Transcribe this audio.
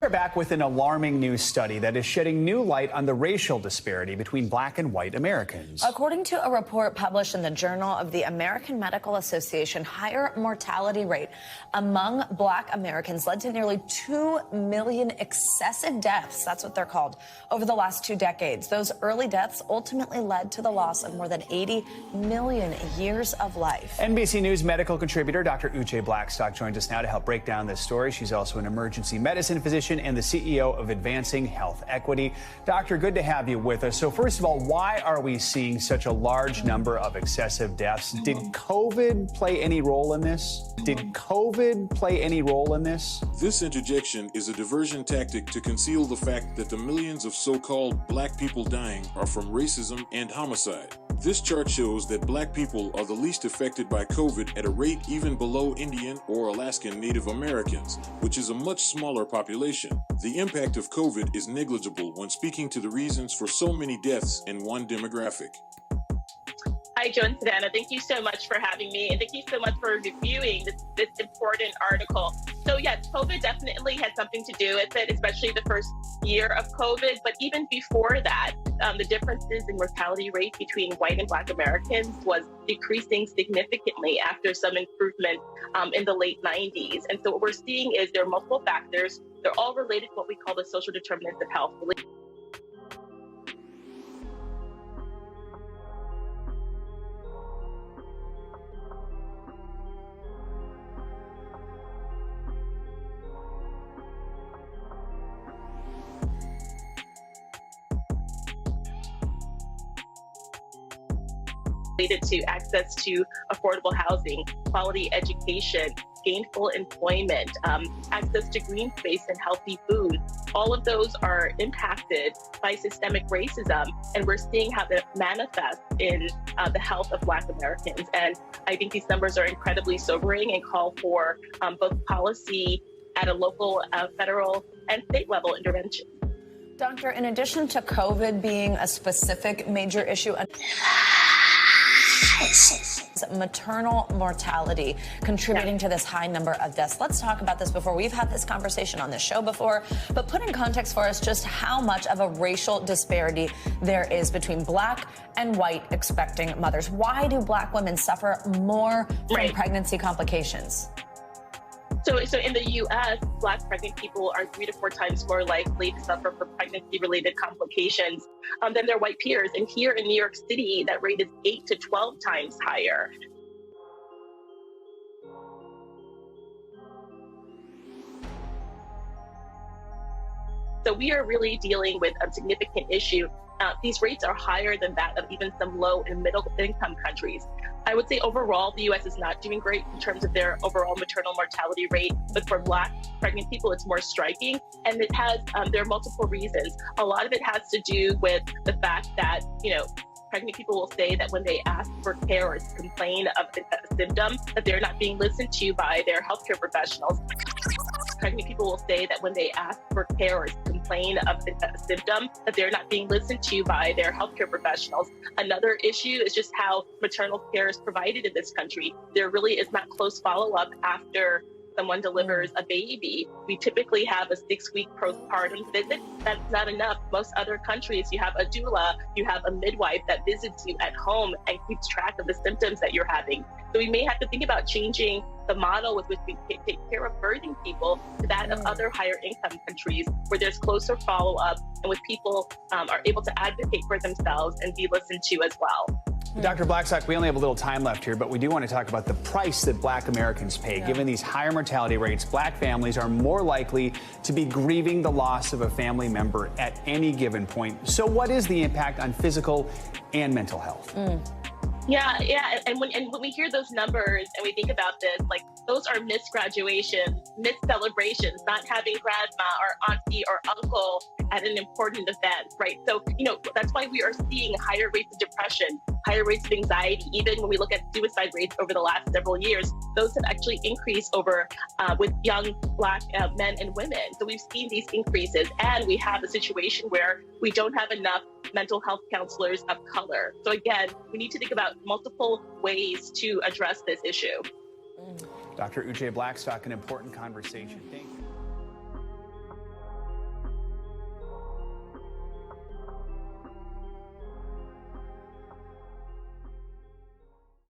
We're back with an alarming new study that is shedding new light on the racial disparity between black and white Americans. According to a report published in the Journal of the American Medical Association, higher mortality rate among black Americans led to nearly 2 million excessive deaths, that's what they're called, over the last 2 decades. Those early deaths ultimately led to the loss of more than 80 million years of life. NBC News medical contributor Dr. Uche Blackstock joins us now to help break down this story. She's also an emergency medicine physician and the CEO of Advancing Health Equity. Doctor, good to have you with us. So first of all, why are we seeing such a large number of excessive deaths? Did COVID play any role in this? Did COVID play any role in this? This interjection is a diversion tactic to conceal the fact that the millions of so-called black people dying are from racism and homicide. This chart shows that black people are the least affected by COVID at a rate even below Indian or Alaskan Native Americans, which is a much smaller population. The impact of COVID is negligible when speaking to the reasons for so many deaths in one demographic. Hi, Joe and Savannah. Thank you so much for having me, and thank you so much for reviewing this important article. So yes, COVID definitely had something to do with it, especially the first year of COVID. But even before that, the differences in mortality rate between white and black Americans was decreasing significantly after some improvement in the late 90s. And so what we're seeing is there are multiple factors. They're all related to what we call the social determinants of health. Related to access to affordable housing, quality education, gainful employment, access to green space and healthy food. All of those are impacted by systemic racism, and we're seeing how that manifests in the health of black Americans. And I think these numbers are incredibly sobering and call for both policy at a local, federal, and state level intervention. Doctor, in addition to COVID being a specific major issue, maternal mortality contributing to this high number of deaths. Let's talk about this before. We've had this conversation on this show before, but put in context for us just how much of a racial disparity there is between black and white expecting mothers. Why do black women suffer more from pregnancy complications? So in the U.S., black pregnant people are 3 to 4 times more likely to suffer from pregnancy-related complications than their white peers. And here in New York City, that rate is 8 to 12 times higher. So we are really dealing with a significant issue. These rates are higher than that of even some low and middle income countries. I would say overall, the U.S. is not doing great in terms of their overall maternal mortality rate, but for black pregnant people, it's more striking. And it has, there are multiple reasons. A lot of it has to do with the fact that, pregnant people will say that when they ask for care or complain of a symptom, that they're not being listened to by their healthcare professionals. Pregnant people will say that when they ask for care or complain of a symptom, that they're not being listened to by their healthcare professionals. Another issue is just how maternal care is provided in this country. There really is not close follow-up after someone delivers a baby. We typically have a 6-week postpartum visit. That's not enough. Most other countries, you have a doula, you have a midwife that visits you at home and keeps track of the symptoms that you're having. So we may have to think about changing the model with which we take care of birthing people to that of other higher income countries where there's closer follow-up and with people are able to advocate for themselves and be listened to as well. Dr. Blackstock, we only have a little time left here, but we do want to talk about the price that black Americans pay. Given these higher mortality rates, black families are more likely to be grieving the loss of a family member at any given point. So what is the impact on physical and mental health? Yeah. And when we hear those numbers and we think about this, like those are missed graduations, missed celebrations, not having grandma or auntie or uncle at an important event, right? So, that's why we are seeing higher rates of depression, higher rates of anxiety. Even when we look at suicide rates over the last several years, those have actually increased over with young black men and women. So we've seen these increases, and we have a situation where we don't have enough mental health counselors of color. So again, we need to think about multiple ways to address this issue. Dr. Uche Blackstock, an important conversation. Thank you.